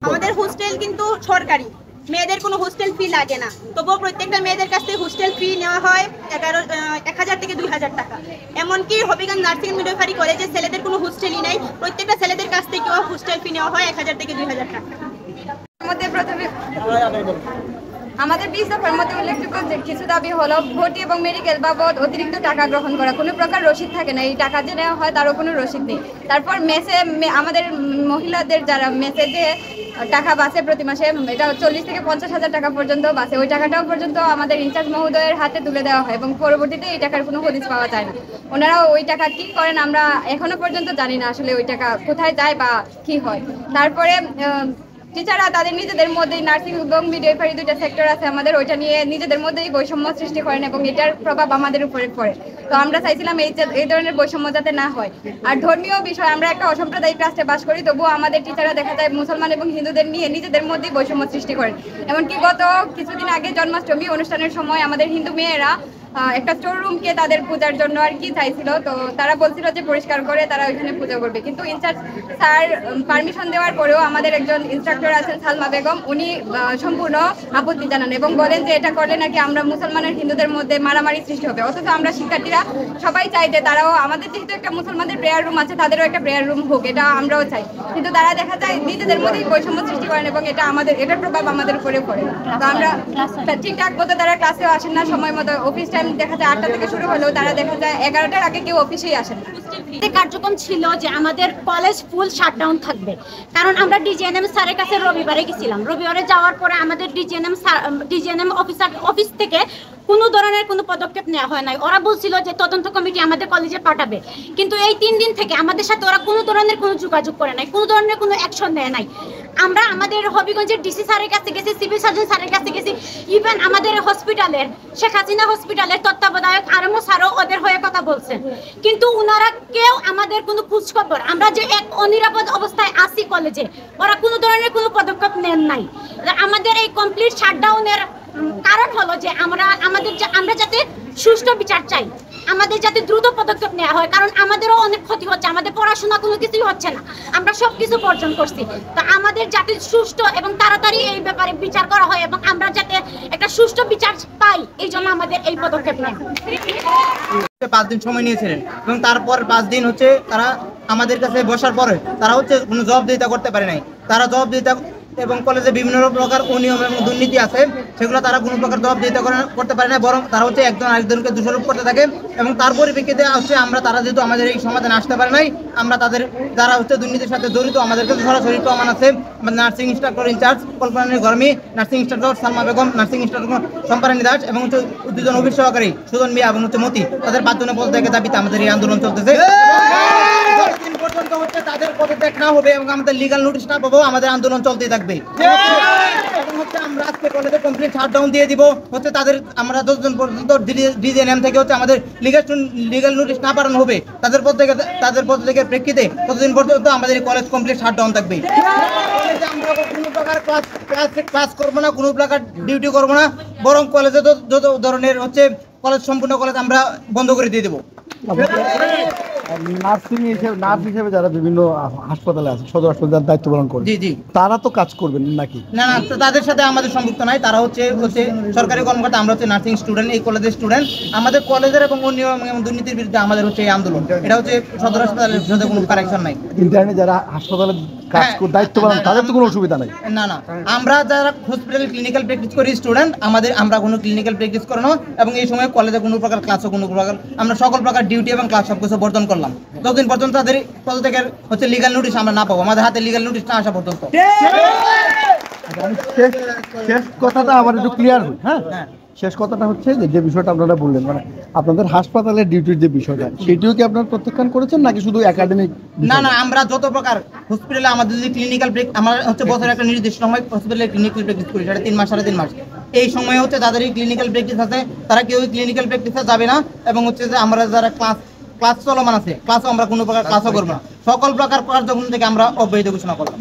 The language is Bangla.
আমাদের হোস্টেল কিন্তু সরকারি, মেয়েদের কোনো হোস্টেল ফি লাগে না, তবুও প্রত্যেকটা মেয়েদের কাছ থেকে হোস্টেল ফি নেওয়া হয় 1000 থেকে 2000 টাকা। এমনকি হবিগঞ্জ নার্সিং মিডওয়াইফারি কলেজে ছেলেদের কোনো হোস্টেলই নাই, প্রত্যেকটা ছেলেদের কাছ থেকেও হোস্টেল ফি নেওয়া হয় 1000 থেকে 2000 টাকা। আমাদের 20 দফার মধ্যে উল্লেখযোগ্য যে কিছু দাবি হলো ভর্তি এবং মেডিকেল বাবদ অতিরিক্ত টাকা গ্রহণ করা, কোনো প্রকার রসিদ থাকে না, এই টাকা যে নেওয়া হয় তারও কোনো রসিদ নেই। তারপর মেসে আমাদের মহিলাদের যারা মেসে যে টাকা বাঁচে প্রতি মাসে, এটা 40 থেকে 50,000 টাকা পর্যন্ত বাঁচে, ওই টাকাটাও পর্যন্ত আমাদের ইনচার্জ মহোদয়ের হাতে তুলে দেওয়া হয় এবং পরবর্তীতে এই টাকার কোনো হদিস পাওয়া যায় না। ওনারা ওই টাকা কী করেন আমরা এখনো পর্যন্ত জানি না আসলে ওই টাকা কোথায় যায় বা কী হয়। তারপরে টিচাররা তাদের নিজেদের মধ্যেই নার্সিং এবং মিডওয়াইফারি দুইটা সেক্টর আছে আমাদের, ওইটা নিয়ে নিজেদের মধ্যেই বৈষম্য সৃষ্টি করেন এবং এটার প্রভাব আমাদের উপরে পড়ে। তো আমরা চাইছিলাম এই ধরনের বৈষম্য যাতে না হয়। আর ধর্মীয় বিষয়, আমরা একটা অসাম্প্রদায়িক রাষ্ট্রে বাস করি, তবুও আমাদের টিচাররা দেখা যায় মুসলমান এবং হিন্দুদের নিয়ে নিজেদের মধ্যেই বৈষম্য সৃষ্টি করেন। এমনকি গত কিছুদিন আগে জন্মাষ্টমী অনুষ্ঠানের সময় আমাদের হিন্দু মেয়েরা একটা স্টোর রুমকে তাদের পূজার জন্য আর কি চাইছিল, তো তারা বলছিল যে পরিষ্কার করে তারা ওইখানে পূজা করবে, কিন্তু ইনচার্জ স্যার পারমিশন দেওয়ার পরেও আমাদের একজন ইনস্ট্রাক্টর আছেন সালমা বেগম, উনি সম্পূর্ণ আপত্তি জানান এবং বলেন যে এটা করলে নাকি আমরা মুসলমানের হিন্দুদের মধ্যে মারামারি সৃষ্টি হবে। অথচ আমরা শিক্ষার্থীরা সবাই চাই যে তারাও, আমাদের যেহেতু একটা মুসলমানদের প্রেয়ার রুম আছে, তাদেরও একটা প্রেয়ার রুম হোক, এটা আমরাও চাই, কিন্তু তারা দেখা যায় নিজেদের মধ্যেই বৈষম্য সৃষ্টি করেন এবং এটার প্রভাব আমাদের উপরে পড়ে। তো আমরা ঠিকঠাক মতো তারা ক্লাসেও আসেন না সময় মতো, অফিস টাইম দেখা যায় 8টা থেকে শুরু হলেও তারা দেখা যায় 11টার আগে কেউ অফিসেই আসেন না। কার্যক্রম ছিল যে আমাদের কলেজ ফুল শাটডাউন থাকবে, কারণ আমরা ডিজিএনএম স্যারের কাছে রবিবারে গেছিলাম। রবিবারে যাওয়ার পরে আমাদের ডিজিএনএম অফিস থেকে কোনো ধরনের কোনো পদক্ষেপ নেওয়া হয় নাই। ওরা বলছিল যে তদন্ত কমিটি আমাদের কলেজে পাঠাবে, কিন্তু এই 3 দিন থেকে আমাদের সাথে ওরা কোনো ধরনের কোনো যোগাযোগ করে নাই, কোনো ধরনের কোনো অ্যাকশন নেয় নাই। আমরা আমাদের হবিগঞ্জের ডিসি স্যারের কাছে গেছি, সিভিল সার্জন স্যারের কাছে গেছি, ইভেন আমাদের হসপিটালের শেখ হাসিনা হসপিটালের তত্ত্বাবধায়ক আরএমও স্যারও ওদের হয়ে কথা বলছেন, কিন্তু ওনারা কেউ আমাদের কোনো খোঁজখবর, আমরা যে এক অনিরাপদ অবস্থায় আছি কলেজে, ওরা কোনো ধরনের কোনো পদক্ষেপ নেন নাই। আমাদের এই কমপ্লিট শাটডাউনের কারণ হলো যে আমরা যাতে সুষ্ঠু বিচার চাই, আমাদের যাতে দ্রুত পদক্ষেপ নেওয়া হয়, কারণ আমাদেরও অনেক ক্ষতি হচ্ছে, আমাদের পড়াশোনা কোনো কিছুই হচ্ছে না, আমরা সব কিছু বর্জন করছি। তো আমাদের যাতে সুষ্ঠু এবং তাড়াতাড়ি এই ব্যাপারে বিচার করা হয় এবং আমরা যাতে একটা সুষ্ঠু বিচার পাই, এই জন্য আমাদের এই পদক্ষেপ নেওয়া। 5 দিন সময় নিয়েছিলেন এবং তারপর 5 দিন হচ্ছে তারা আমাদের কাছে বসার পরে তারা হচ্ছে কোনো জবাবদিহিতা করতে পারে নাই। তারা জবাবদিহিতা এবং কলেজে বিভিন্ন প্রকার অনিয়ম এবং দুর্নীতি আছে, সেগুলো তারা কোনো প্রকার জবাবদিহিতা করতে পারে না, বরং তারা হচ্ছে একজন আরেকজনকে দোষারোপ করতে থাকে। এবং তার পরিপ্রেক্ষিতে হচ্ছে তারা যেহেতু আমাদের এই সমাধানে আসতে পারে নাই, আমরা তাদের যারা হচ্ছে দুর্নীতির সাথে জড়িত, আমাদের কাছে সরাসরি প্রমাণ আছে। আমাদের nursing instructor in charge Kalpana Garmi, nursing instructor Salma Begum, nursing instructor Samparani Das এবং হচ্ছে 2 জন অফিস সহকারী সুজন মিয়া এবং হচ্ছে মতি, তাদের 5 জনের পদত্যাগের দাবিতে আমাদের এই আন্দোলন চলতেছে। যতদিন পর্যন্ত হচ্ছে তাদের পদত্যাগ না হবে এবং আমাদের লিগ্যাল নোটিশ না পাবো, আমাদের আন্দোলন চলতেই থাকবে। এবং হচ্ছে আমরা আজকে কলেজে কমপ্লিট শাটডাউন দিয়ে দিব। হচ্ছে আমরা যতদিন পর্যন্ত ডিজিএনএম থেকে হচ্ছে আমাদের লিগ্যাল নোটিশ না পাঠানো হবে, তাদের পদত্যাগের প্রেক্ষিতে ততদিন পর্যন্ত আমাদের কলেজ কমপ্লিট শাটডাউন থাকবে। আমরা কোনো প্রকার ক্লাস করবো না, কোনো প্রকার ডিউটি করবো না, বরং কলেজে যত ধরনের হচ্ছে কলেজ সম্পূর্ণ কলেজ আমরা বন্ধ করে দিয়ে দেবো। নার্স হিসেবে যারা বিভিন্ন হাসপাতালে আছে, সদর হাসপাতালে দায়িত্ব পালন করে, জি তারা তো কাজ করবেন নাকি? না, তাদের সাথে আমাদের সম্পৃক্ত নাই, তারা হচ্ছে সরকারি কর্মকর্তা, আমরা হচ্ছে নার্সিং স্টুডেন্ট, এই কলেজের স্টুডেন্ট। আমাদের কলেজের এবং অনিয়ম এবং দুর্নীতির বিরুদ্ধে আমাদের হচ্ছে এই আন্দোলন, এটা হচ্ছে সদর হাসপাতালের সাথে কোনো কানেকশন নাই। ইন্টারনে যারা হাসপাতালে কাজ করে দায়িত্ব পালন, তাদের তো কোনো অসুবিধা নাই। না, আমরা যারা হসপিটালে ক্লিনিক্যাল প্র্যাকটিস করি স্টুডেন্ট, আমরা কোনো ক্লিনিক্যাল প্র্যাকটিস করানো এবং এই সময় কলেজে কোনো প্রকার ক্লাসও কোনো প্রকার আমরা সকল প্রকার ডিউটি এবং ক্লাস সব কিছু বর্জন করলাম যতদিন পর্যন্ত তাদের পদত্যাগের হচ্ছে লিগ্যাল নোটিশ আমরা না পাবো, আমাদের হাতে লিগ্যাল নোটিশ না আসা পর্যন্ত। শেষ কথাটা আমার একটু ক্লিয়ার হই। হ্যাঁ, শেষ কথাটা হচ্ছে যে বিষয়টা আপনারা বললেন, মানে আপনাদের হাসপাতালের ডিউটির যে বিষয়টা, সেটিও কি আপনারা প্রত্যাখ্যান করেছেন নাকি শুধু একাডেমিক? না, আমরা যত প্রকার হসপিটালে আমাদের যদি ক্লিনিক্যাল ব্রেক, আমরা হচ্ছে বছরে একটা নির্দিষ্ট সময় হসপিটালে ক্লিনিক্যাল প্র্যাকটিস করি, সেটা 3 মাস 3.5 মাস। এই সময় হচ্ছে যাদের ক্লিনিক্যাল প্র্যাকটিস আছে তারা কেউ ক্লিনিক্যাল প্র্যাকটিসে যাবে না এবং হচ্ছে যে আমরা যারা ক্লাস চলমান আছে, ক্লাসও আমরা কোনো প্রকার ক্লাসও করবো না, সকল প্রকার কার্যক্রম থেকে আমরা অব্যাহতি ঘোষণা করলাম।